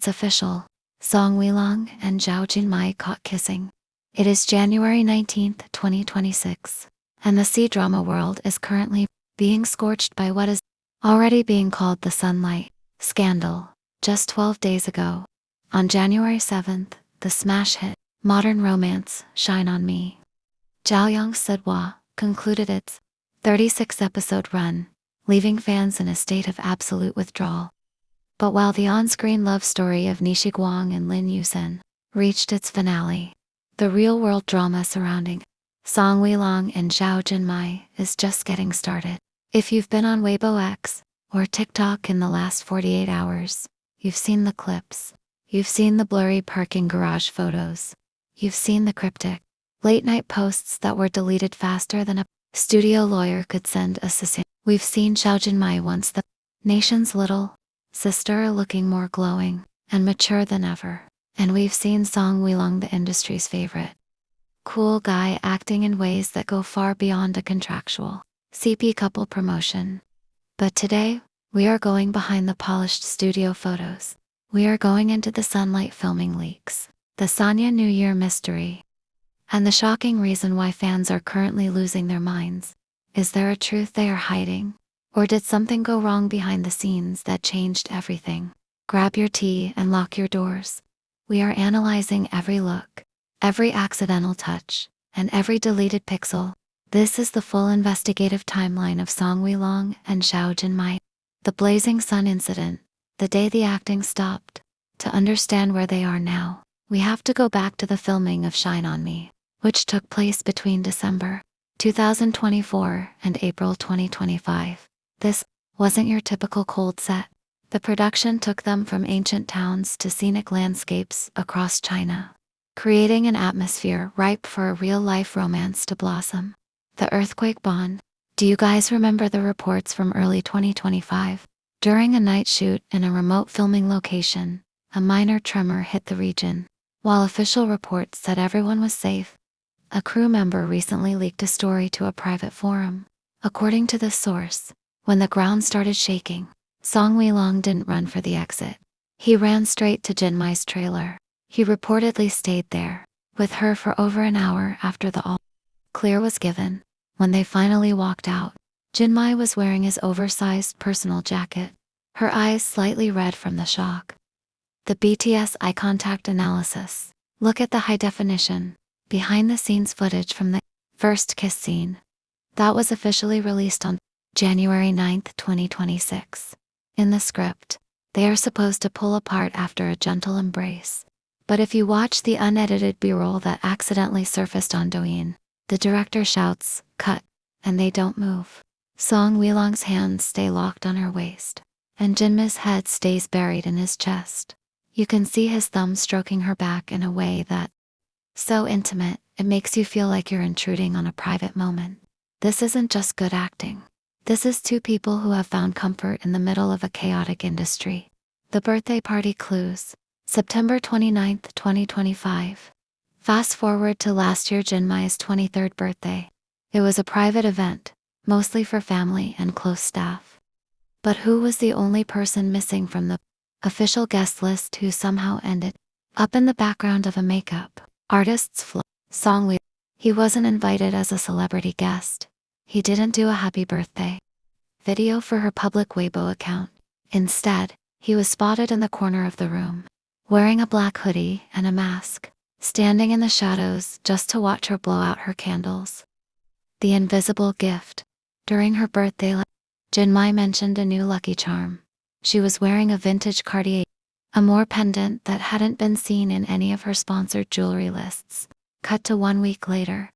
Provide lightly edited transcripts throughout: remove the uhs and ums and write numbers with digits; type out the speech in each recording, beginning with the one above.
It's official. Song Weilong and Zhao Jinmai caught kissing. It is January 19th, 2026, and the C-drama world is currently being scorched by what is already being called the sunlight scandal. Just 12 days ago, on January 7th, the smash hit, modern romance, Shine on Me, Jiaoyang Sidhua, concluded its 36-episode run, leaving fans in a state of absolute withdrawal. But while the on-screen love story of Nishi Guang and Lin Yusen reached its finale, the real-world drama surrounding Song Weilong and Zhao Jinmai is just getting started. If you've been on Weibo X or TikTok in the last 48 hours, you've seen the clips. You've seen the blurry parking garage photos. You've seen the cryptic, late-night posts that were deleted faster than a studio lawyer could send a succinct. We've seen Zhao Jinmai, once the nation's little sister, looking more glowing and mature than ever. And we've seen Song Weilong, the industry's favorite cool guy, acting in ways that go far beyond a contractual CP couple promotion. But today, we are going behind the polished studio photos. We are going into the sunlight filming leaks, the Sonia New Year mystery, and the shocking reason why fans are currently losing their minds. Is there a truth they are hiding? Or did something go wrong behind the scenes that changed everything? Grab your tea and lock your doors. We are analyzing every look, every accidental touch, and every deleted pixel. This is the full investigative timeline of Song Weilong and Zhao Jinmai. The blazing sun incident, the day the acting stopped. To understand where they are now, we have to go back to the filming of Shine on Me, which took place between December 2024 and April 2025. This wasn't your typical cold set. The production took them from ancient towns to scenic landscapes across China, creating an atmosphere ripe for a real-life romance to blossom. The earthquake bond. Do you guys remember the reports from early 2025? During a night shoot in a remote filming location, a minor tremor hit the region. While official reports said everyone was safe, a crew member recently leaked a story to a private forum. According to this source, when the ground started shaking, Song Weilong didn't run for the exit. He ran straight to Jinmai's trailer. He reportedly stayed there with her for over an hour after the all-clear was given. When they finally walked out, Jinmai was wearing his oversized personal jacket, her eyes slightly red from the shock. The BTS eye contact analysis. Look at the high-definition, behind-the-scenes footage from the first kiss scene. That was officially released on January 9th, 2026. In the script, they are supposed to pull apart after a gentle embrace. But if you watch the unedited B-roll that accidentally surfaced on Douyin, the director shouts, "Cut," and they don't move. Song Weilong's hands stay locked on her waist, and Jinmai's head stays buried in his chest. You can see his thumb stroking her back in a way that so intimate, it makes you feel like you're intruding on a private moment. This isn't just good acting. This is two people who have found comfort in the middle of a chaotic industry. The birthday party clues. September 29th, 2025. Fast forward to last year, Jinmai's 23rd birthday. It was a private event, mostly for family and close staff. But who was the only person missing from the official guest list who somehow ended up in the background of a makeup artist's flow? Song Weilong. He wasn't invited as a celebrity guest. He didn't do a happy birthday video for her public Weibo account. Instead, he was spotted in the corner of the room, wearing a black hoodie and a mask, standing in the shadows just to watch her blow out her candles. The invisible gift. During her birthday, Jinmai mentioned a new lucky charm. She was wearing a vintage Cartier Amour pendant that hadn't been seen in any of her sponsored jewelry lists. Cut to 1 week later.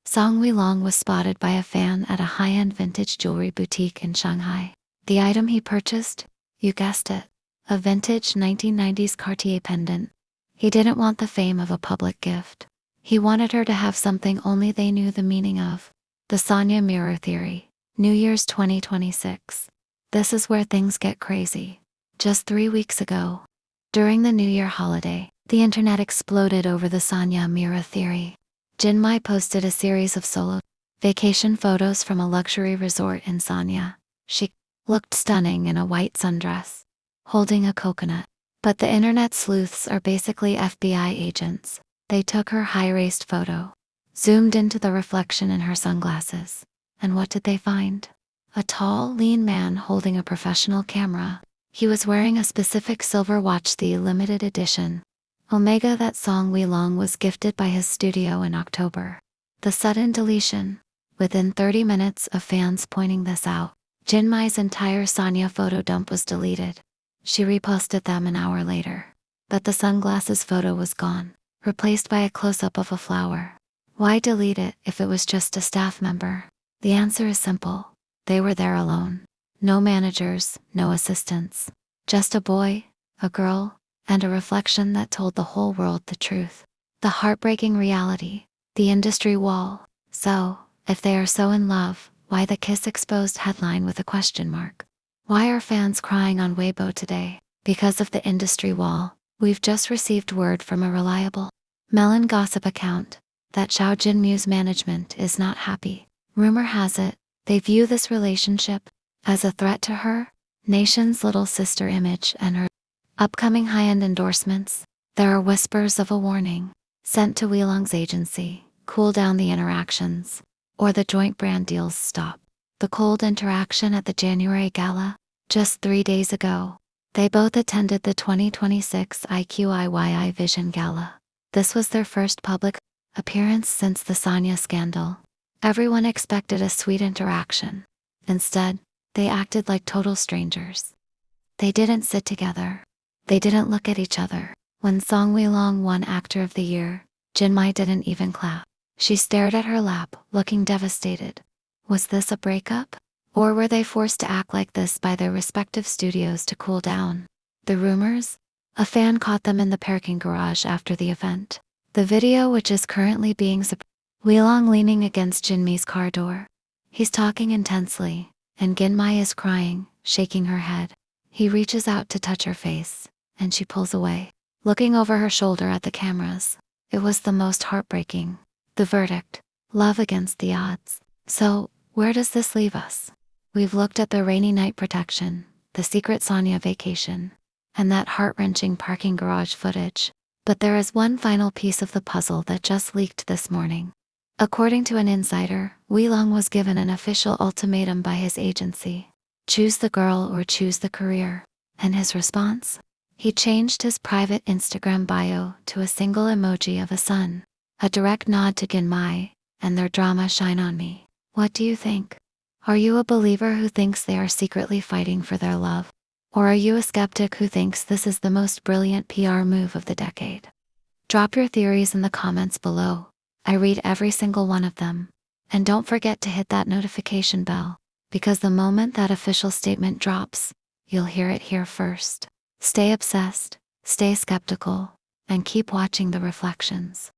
Song Weilong was spotted by a fan at a high-end vintage jewelry boutique in Shanghai. The item he purchased? You guessed it. A vintage 1990s Cartier pendant. He didn't want the fame of a public gift. He wanted her to have something only they knew the meaning of. The Sonia mirror theory. New Year's 2026. This is where things get crazy. Just 3 weeks ago, during the New Year holiday, the internet exploded over the Sonia mirror theory. Jinmai posted a series of solo vacation photos from a luxury resort in Sonia. She looked stunning in a white sundress, holding a coconut. But the internet sleuths are basically FBI agents. They took her high-raised photo, zoomed into the reflection in her sunglasses, and what did they find? A tall, lean man holding a professional camera. He was wearing a specific silver watch, the limited edition Omega that Song Weilong was gifted by his studio in October. The sudden deletion. Within 30 minutes of fans pointing this out, Jinmai's entire Sonia photo dump was deleted. She reposted them an hour later. But the sunglasses photo was gone, replaced by a close-up of a flower. Why delete it if it was just a staff member? The answer is simple. They were there alone. No managers, no assistants. Just a boy, a girl, and a reflection that told the whole world the truth. The heartbreaking reality. The industry wall. So, if they are so in love, why the Kiss Exposed headline with a question mark? Why are fans crying on Weibo today? Because of the industry wall. We've just received word from a reliable Melon gossip account that Zhao Jinmai's management is not happy. Rumor has it, they view this relationship as a threat to her nation's little sister image and her upcoming high-end endorsements. There are whispers of a warning sent to Weilong's agency: cool down the interactions, or the joint brand deals stop. The cold interaction at the January gala, just 3 days ago. They both attended the 2026 IQIYI Vision Gala. This was their first public appearance since the Sonia scandal. Everyone expected a sweet interaction. Instead, they acted like total strangers. They didn't sit together. They didn't look at each other. When Song Weilong won Actor of the Year, Jinmai didn't even clap. She stared at her lap, looking devastated. Was this a breakup? Or were they forced to act like this by their respective studios to cool down? The rumors? A fan caught them in the parking garage after the event. The video, which is currently being Weilong leaning against Jinmai's car door. He's talking intensely, and Jinmai is crying, shaking her head. He reaches out to touch her face, and she pulls away, looking over her shoulder at the cameras. It was the most heartbreaking. The verdict: love against the odds. So, where does this leave us? We've looked at the rainy night protection, the secret Sonia vacation, and that heart-wrenching parking garage footage. But there is one final piece of the puzzle that just leaked this morning. According to an insider, Weilong was given an official ultimatum by his agency: choose the girl or choose the career. And his response? He changed his private Instagram bio to a single emoji of a sun, a direct nod to Jinmai and their drama Shine On Me. What do you think? Are you a believer who thinks they are secretly fighting for their love? Or are you a skeptic who thinks this is the most brilliant PR move of the decade? Drop your theories in the comments below. I read every single one of them. And don't forget to hit that notification bell, because the moment that official statement drops, you'll hear it here first. Stay obsessed, stay skeptical, and keep watching the reflections.